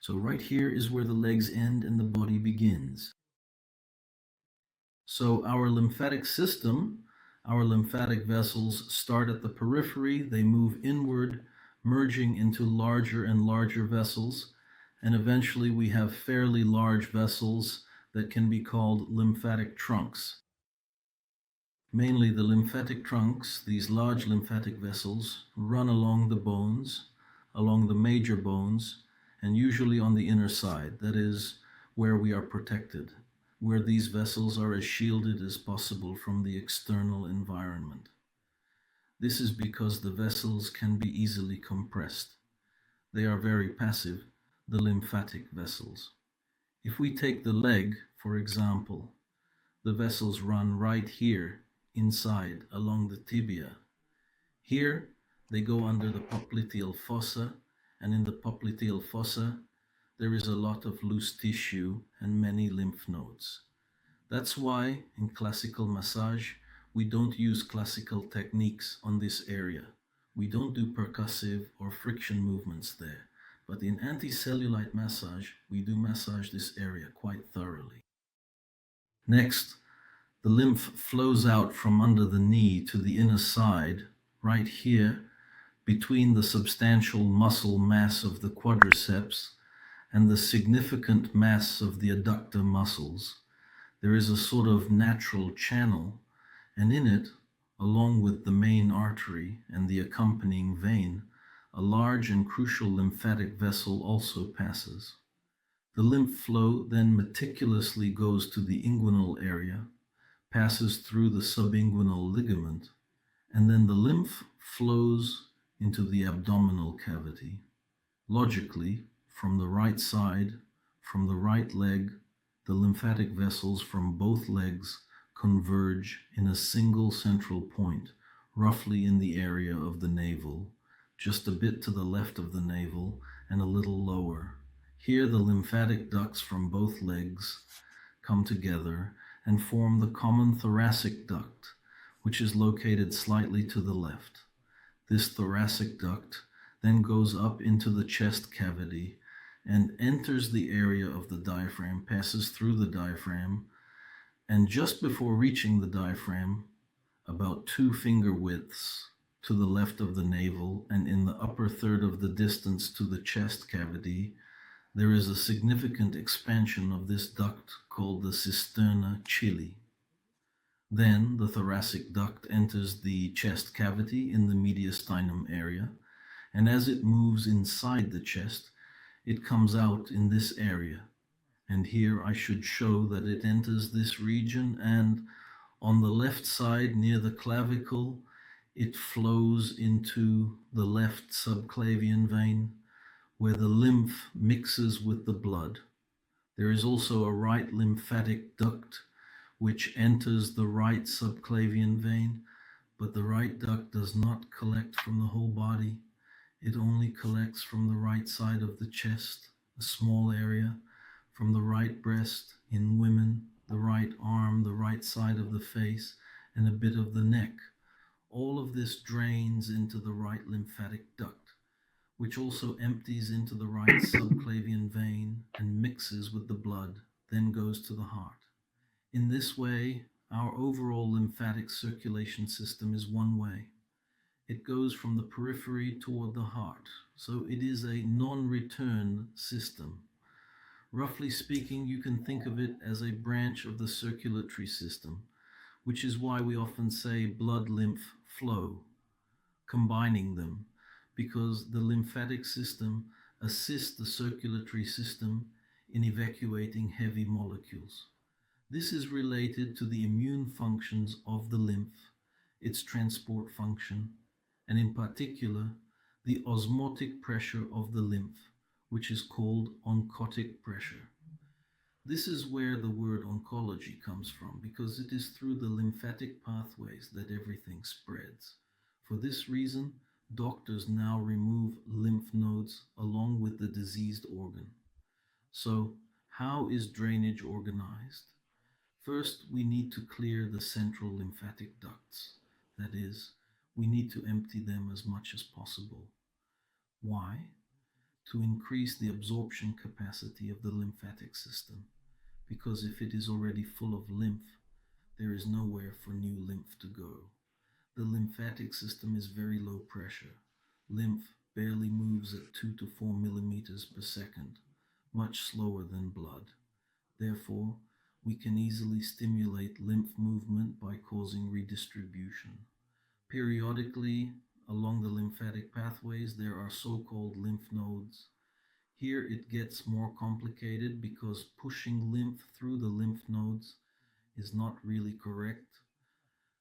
So right here is where the legs end and the body begins. So our lymphatic system, our lymphatic vessels start at the periphery, they move inward, merging into larger and larger vessels, and eventually we have fairly large vessels that can be called lymphatic trunks. Mainly the lymphatic trunks, these large lymphatic vessels, run along the bones, along the major bones, and usually on the inner side, that is, where we are protected, where these vessels are as shielded as possible from the external environment. This is because the vessels can be easily compressed. They are very passive, the lymphatic vessels. If we take the leg, for example, the vessels run right here, inside, along the tibia. Here, they go under the popliteal fossa, and in the popliteal fossa, there is a lot of loose tissue and many lymph nodes. That's why, in classical massage, we don't use classical techniques on this area. We don't do percussive or friction movements there. But in anti-cellulite massage, we do massage this area quite thoroughly. Next, the lymph flows out from under the knee to the inner side, right here, between the substantial muscle mass of the quadriceps and the significant mass of the adductor muscles. There is a sort of natural channel, and in it, along with the main artery and the accompanying vein, a large and crucial lymphatic vessel also passes. The lymph flow then meticulously goes to the inguinal area, passes through the subinguinal ligament, and then the lymph flows into the abdominal cavity. Logically, from the right side, from the right leg, the lymphatic vessels from both legs converge in a single central point, roughly in the area of the navel, just a bit to the left of the navel and a little lower. Here the lymphatic ducts from both legs come together and form the common thoracic duct, which is located slightly to the left. This thoracic duct then goes up into the chest cavity and enters the area of the diaphragm, passes through the diaphragm, and just before reaching the diaphragm, about 2 finger widths to the left of the navel and in the upper third of the distance to the chest cavity, there is a significant expansion of this duct called the cisterna chili. Then the thoracic duct enters the chest cavity in the mediastinum area, and as it moves inside the chest, it comes out in this area. And here I should show that it enters this region, and on the left side near the clavicle, it flows into the left subclavian vein, where the lymph mixes with the blood. There is also a right lymphatic duct which enters the right subclavian vein, but the right duct does not collect from the whole body. It only collects from the right side of the chest, a small area, from the right breast in women, the right arm, the right side of the face, and a bit of the neck. All of this drains into the right lymphatic duct, which also empties into the right subclavian vein and mixes with the blood, then goes to the heart. In this way, our overall lymphatic circulation system is one way. It goes from the periphery toward the heart, so it is a non-return system. Roughly speaking, you can think of it as a branch of the circulatory system, which is why we often say blood-lymph flow, combining them, because the lymphatic system assists the circulatory system in evacuating heavy molecules. This is related to the immune functions of the lymph, its transport function, and in particular, the osmotic pressure of the lymph, which is called oncotic pressure. This is where the word oncology comes from, because it is through the lymphatic pathways that everything spreads. For this reason, doctors now remove lymph nodes along with the diseased organ. So, how is drainage organized? First, we need to clear the central lymphatic ducts. That is, we need to empty them as much as possible. Why? to increase the absorption capacity of the lymphatic system, because if it is already full of lymph, there is nowhere for new lymph to go. The lymphatic system is very low pressure. Lymph barely moves at 2 to 4 millimeters per second, much slower than blood. Therefore, we can easily stimulate lymph movement by causing redistribution. Periodically, along the lymphatic pathways, there are so-called lymph nodes. Here it gets more complicated because pushing lymph through the lymph nodes is not really correct,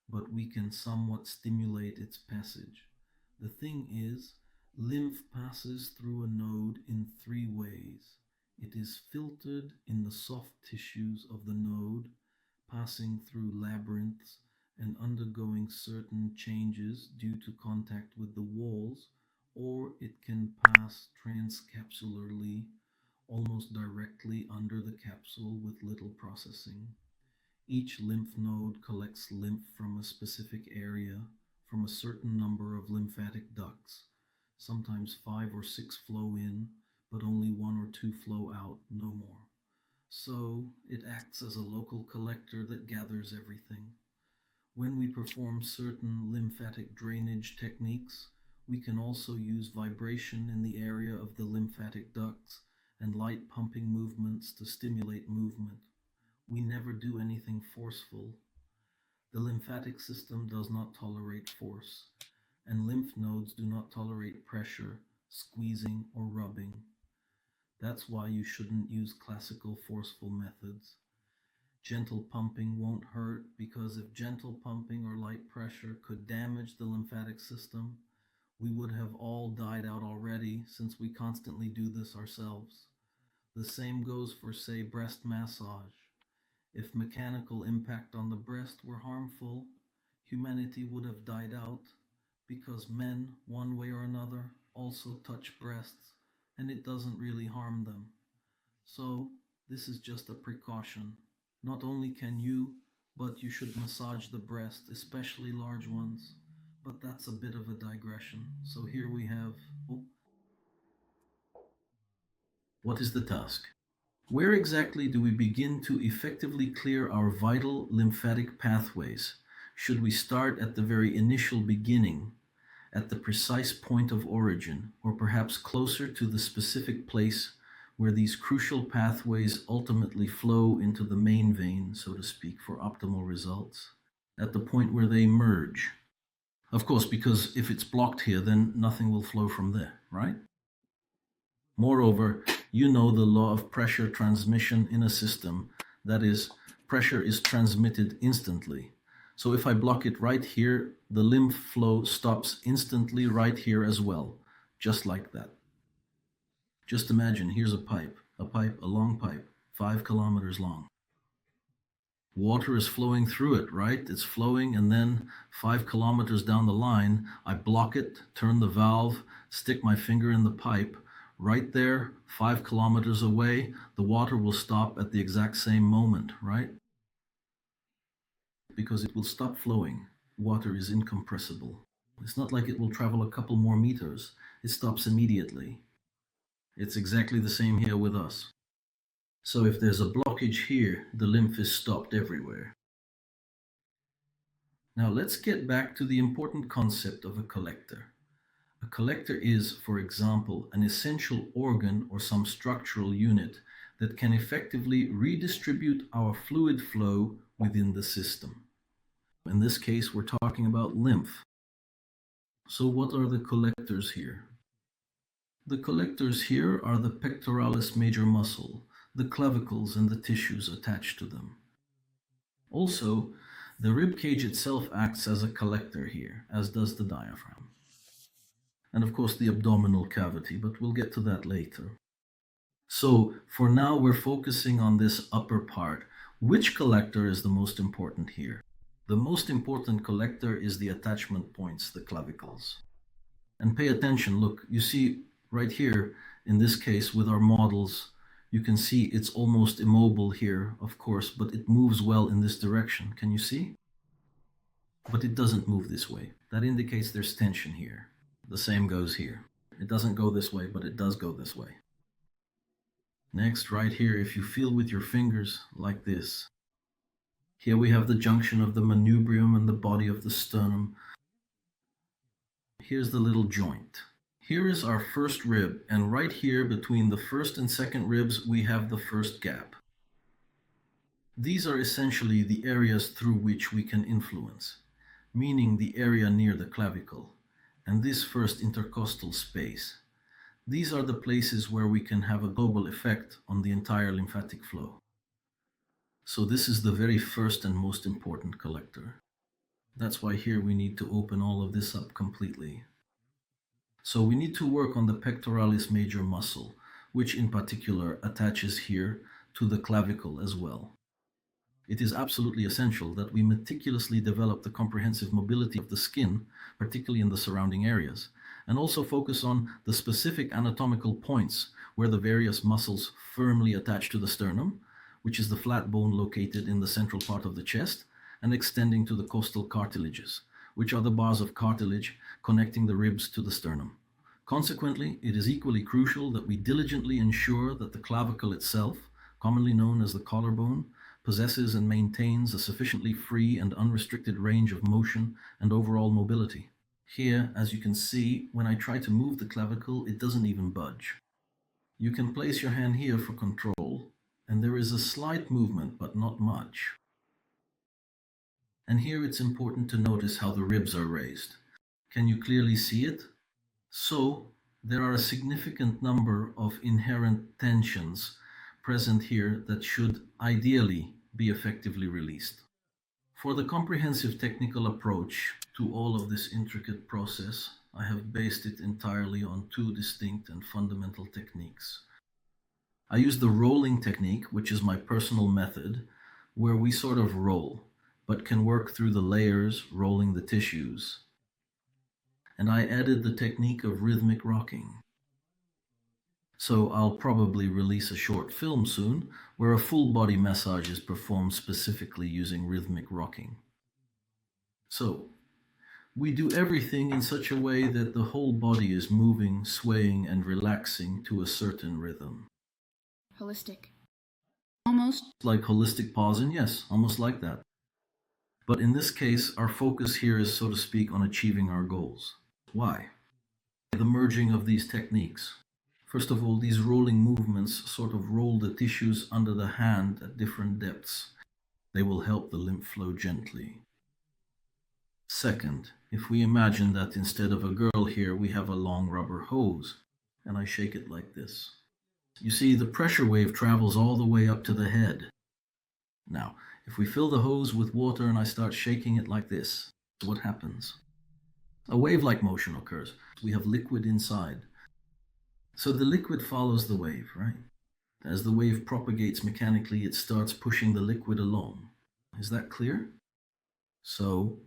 but we can somewhat stimulate its passage. The thing is, lymph passes through a node in 3 ways. It is filtered in the soft tissues of the node, passing through labyrinths and undergoing certain changes due to contact with the walls, or it can pass transcapsularly, almost directly under the capsule with little processing. Each lymph node collects lymph from a specific area, from a certain number of lymphatic ducts. Sometimes 5 or 6 flow in, but only 1 or 2 flow out, no more. So it acts as a local collector that gathers everything. When we perform certain lymphatic drainage techniques, we can also use vibration in the area of the lymphatic ducts and light pumping movements to stimulate movement. We never do anything forceful. The lymphatic system does not tolerate force, and lymph nodes do not tolerate pressure, squeezing, or rubbing. That's why you shouldn't use classical forceful methods. Gentle pumping won't hurt, because if gentle pumping or light pressure could damage the lymphatic system, we would have all died out already, since we constantly do this ourselves. The same goes for, say, breast massage. If mechanical impact on the breast were harmful, humanity would have died out, because men, one way or another, also touch breasts, and it doesn't really harm them. So, this is just a precaution. Not only can you, but you should massage the breast, especially large ones. But that's a bit of a digression. So here we have, what is the task? Where exactly do we begin to effectively clear our vital lymphatic pathways? Should we start at the very initial beginning, at the precise point of origin, or perhaps closer to the specific place where these crucial pathways ultimately flow into the main vein, so to speak, for optimal results, at the point where they merge? Of course, because if it's blocked here, then nothing will flow from there, right? Moreover, you know the law of pressure transmission in a system. That is, pressure is transmitted instantly. So if I block it right here, the lymph flow stops instantly right here as well, just like that. Just imagine, here's a long pipe, 5 kilometers long. Water is flowing through it, right? It's flowing, and then 5 kilometers down the line, I block it, turn the valve, stick my finger in the pipe. Right there, 5 kilometers away, the water will stop at the exact same moment, right? Because it will stop flowing. Water is incompressible. It's not like it will travel a couple more meters. It stops immediately. It's exactly the same here with us. So if there's a blockage here, the lymph is stopped everywhere. Now let's get back to the important concept of a collector. A collector is, for example, an essential organ or some structural unit that can effectively redistribute our fluid flow within the system. In this case, we're talking about lymph. So what are the collectors here? The collectors here are the pectoralis major muscle, the clavicles and the tissues attached to them. Also, the rib cage itself acts as a collector here, as does the diaphragm. And of course the abdominal cavity, but we'll get to that later. So for now we're focusing on this upper part. Which collector is the most important here? The most important collector is the attachment points, the clavicles. And pay attention, look, you see right here, in this case with our models, you can see it's almost immobile here, of course, but it moves well in this direction. Can you see? But it doesn't move this way. That indicates there's tension here. The same goes here. It doesn't go this way, but it does go this way. Next, right here, if you feel with your fingers like this, here we have the junction of the manubrium and the body of the sternum. Here's the little joint. Here is our first rib, and right here between the first and second ribs, we have the first gap. These are essentially the areas through which we can influence, meaning the area near the clavicle, and this first intercostal space. These are the places where we can have a global effect on the entire lymphatic flow. So this is the very first and most important collector. That's why here we need to open all of this up completely. So we need to work on the pectoralis major muscle, which in particular attaches here to the clavicle as well. It is absolutely essential that we meticulously develop the comprehensive mobility of the skin, particularly in the surrounding areas, and also focus on the specific anatomical points where the various muscles firmly attach to the sternum, which is the flat bone located in the central part of the chest and extending to the costal cartilages, which are the bars of cartilage connecting the ribs to the sternum. Consequently, it is equally crucial that we diligently ensure that the clavicle itself, commonly known as the collarbone, possesses and maintains a sufficiently free and unrestricted range of motion and overall mobility. Here, as you can see, when I try to move the clavicle, it doesn't even budge. You can place your hand here for control, and there is a slight movement, but not much. And here it's important to notice how the ribs are raised. Can you clearly see it? So, there are a significant number of inherent tensions present here that should ideally be effectively released. For the comprehensive technical approach to all of this intricate process, I have based it entirely on two distinct and fundamental techniques. I use the rolling technique, which is my personal method, where we sort of roll, but can work through the layers, rolling the tissues. And I added the technique of rhythmic rocking. So I'll probably release a short film soon where a full body massage is performed specifically using rhythmic rocking. So we do everything in such a way that the whole body is moving, swaying, and relaxing to a certain rhythm. Holistic. Almost like holistic pausing, yes, almost like that. But in this case, our focus here is, so to speak, on achieving our goals. Why? The merging of these techniques. First of all, these rolling movements sort of roll the tissues under the hand at different depths. They will help the lymph flow gently. Second, if we imagine that instead of a girl here, we have a long rubber hose, and I shake it like this. You see, the pressure wave travels all the way up to the head. Now, if we fill the hose with water and I start shaking it like this, what happens? A wave-like motion occurs. We have liquid inside. So the liquid follows the wave, right? As the wave propagates mechanically, it starts pushing the liquid along. Is that clear? So,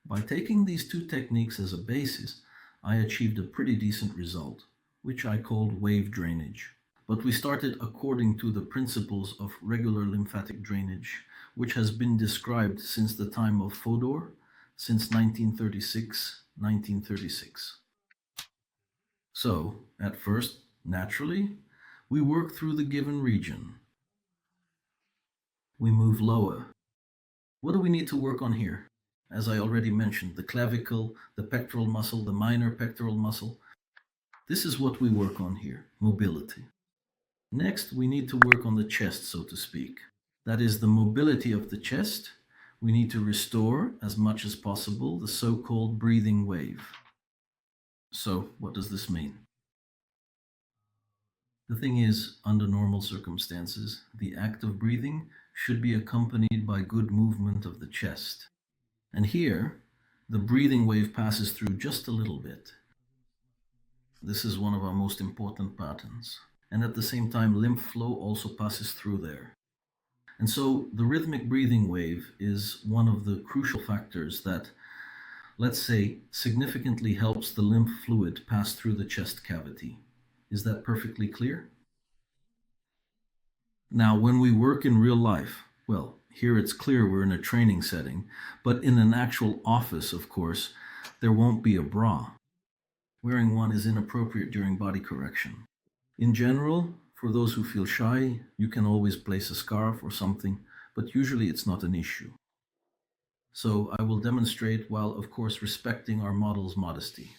by taking these two techniques as a basis, I achieved a pretty decent result, which I called wave drainage. But we started according to the principles of regular lymphatic drainage, which has been described since the time of Fodor, since 1936. So, at first, naturally, we work through the given region. We move lower. What do we need to work on here? As I already mentioned, the clavicle, the pectoral muscle, the minor pectoral muscle. This is what we work on here, mobility. Next, we need to work on the chest, so to speak. That is the mobility of the chest. We need to restore, as much as possible, the so-called breathing wave. So, what does this mean? The thing is, under normal circumstances, the act of breathing should be accompanied by good movement of the chest. And here, the breathing wave passes through just a little bit. This is one of our most important patterns. And at the same time, lymph flow also passes through there. And so the rhythmic breathing wave is one of the crucial factors that, let's say, significantly helps the lymph fluid pass through the chest cavity. Is that perfectly clear? Now, when we work in real life, well, here it's clear we're in a training setting, but in an actual office, of course, there won't be a bra. Wearing one is inappropriate during body correction. In general, for those who feel shy, you can always place a scarf or something, but usually it's not an issue. So I will demonstrate while, of course, respecting our model's modesty.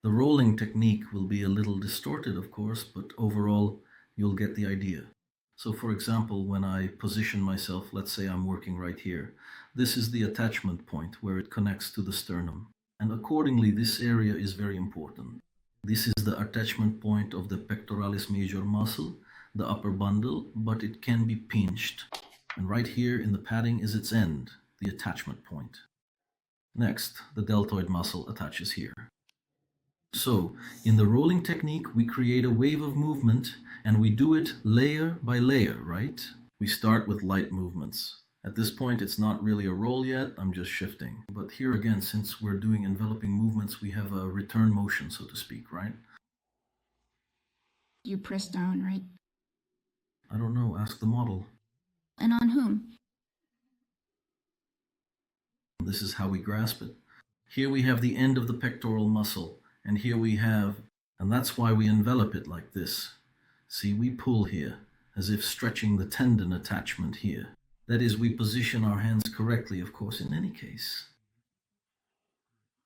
The rolling technique will be a little distorted, of course, but overall, you'll get the idea. So for example, when I position myself, let's say I'm working right here, this is the attachment point where it connects to the sternum. And accordingly, this area is very important. This is the attachment point of the pectoralis major muscle, the upper bundle, but it can be pinched. And right here in the padding is its end, the attachment point. Next, the deltoid muscle attaches here. So, in the rolling technique, we create a wave of movement and we do it layer by layer, right? We start with light movements. At this point, it's not really a roll yet, I'm just shifting. But here again, since we're doing enveloping movements, we have a return motion, so to speak, right? You press down, right? I don't know, ask the model. And on whom? This is how we grasp it. Here we have the end of the pectoral muscle. And here we have, and that's why we envelop it like this. See, we pull here, as if stretching the tendon attachment here. That is, we position our hands correctly, of course, in any case.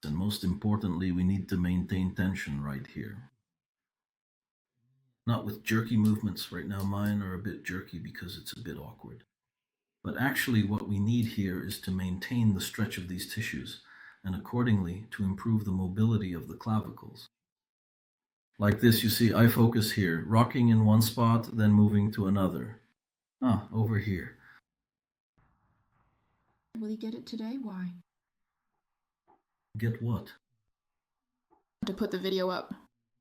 And most importantly, we need to maintain tension right here. Not with jerky movements. Right now mine are a bit jerky because it's a bit awkward. But actually what we need here is to maintain the stretch of these tissues, and accordingly to improve the mobility of the clavicles. Like this, you see, I focus here, rocking in one spot, then moving to another. Over here. Will you get it today? Why? Get what? To put the video up.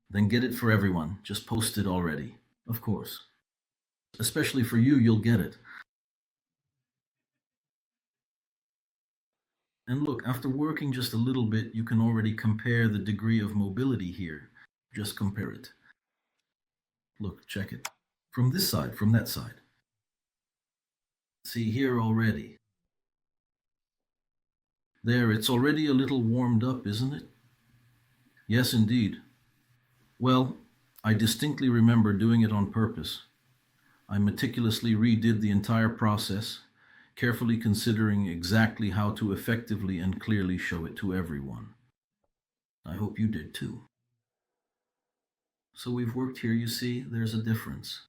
Then get it for everyone. Just post it already. Of course. Especially for you, you'll get it. And look, after working just a little bit, you can already compare the degree of mobility here. Just compare it. Look, check it. From this side, from that side. See here already. There, it's already a little warmed up, isn't it? Yes, indeed. Well, I distinctly remember doing it on purpose. I meticulously redid the entire process, carefully considering exactly how to effectively and clearly show it to everyone. I hope you did too. So we've worked here, you see, there's a difference.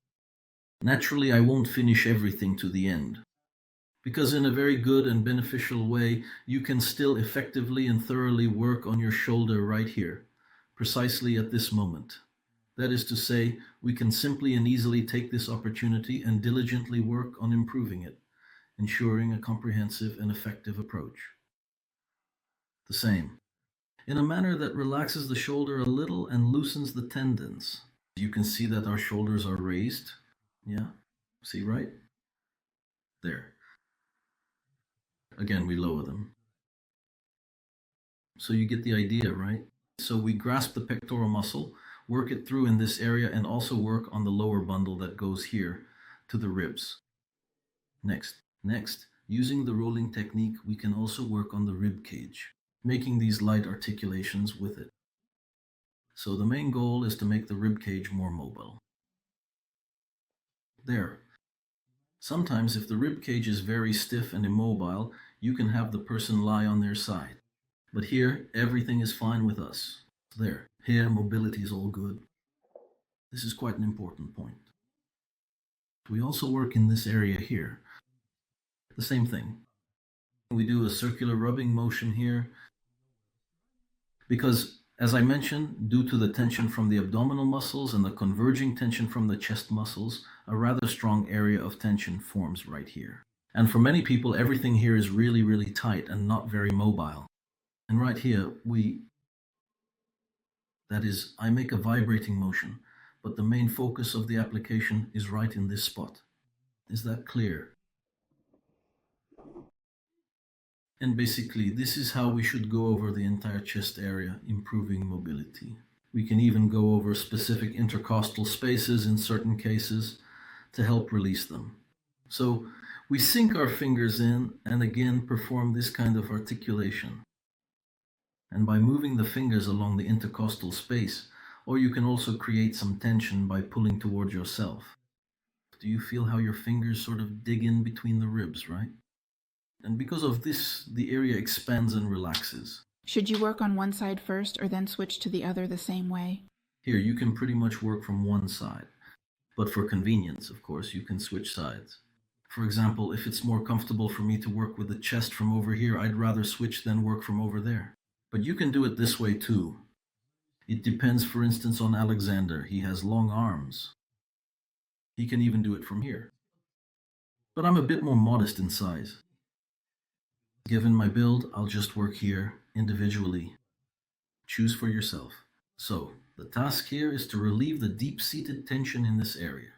Naturally, I won't finish everything to the end, because in a very good and beneficial way, you can still effectively and thoroughly work on your shoulder right here, precisely at this moment. That is to say, we can simply and easily take this opportunity and diligently work on improving it, ensuring a comprehensive and effective approach. The same, in a manner that relaxes the shoulder a little and loosens the tendons. You can see that our shoulders are raised. Yeah, see, right? There. Again, we lower them. So you get the idea, right? So we grasp the pectoral muscle, work it through in this area, and also work on the lower bundle that goes here to the ribs. Next, using the rolling technique, we can also work on the rib cage, making these light articulations with it. So the main goal is to make the rib cage more mobile. There. Sometimes if the rib cage is very stiff and immobile, you can have the person lie on their side. But here, everything is fine with us. There. Here, mobility is all good. This is quite an important point. We also work in this area here. The same thing. We do a circular rubbing motion here because, as I mentioned, due to the tension from the abdominal muscles and the converging tension from the chest muscles, a rather strong area of tension forms right here. And for many people, everything here is really, really tight and not very mobile. And right here, that is, I make a vibrating motion, but the main focus of the application is right in this spot. Is that clear? And basically, this is how we should go over the entire chest area, improving mobility. We can even go over specific intercostal spaces in certain cases to help release them. So we sink our fingers in and again perform this kind of articulation. and by moving the fingers along the intercostal space, or you can also create some tension by pulling towards yourself. Do you feel how your fingers sort of dig in between the ribs, right? And because of this, the area expands and relaxes. Should you work on one side first or then switch to the other the same way? Here, you can pretty much work from one side. But for convenience, of course, you can switch sides. For example, if it's more comfortable for me to work with the chest from over here, I'd rather switch than work from over there. But you can do it this way too. It depends, for instance, on Alexander. He has long arms. He can even do it from here. But I'm a bit more modest in size. Given my build, I'll just work here individually. Choose for yourself. So, the task here is to relieve the deep-seated tension in this area.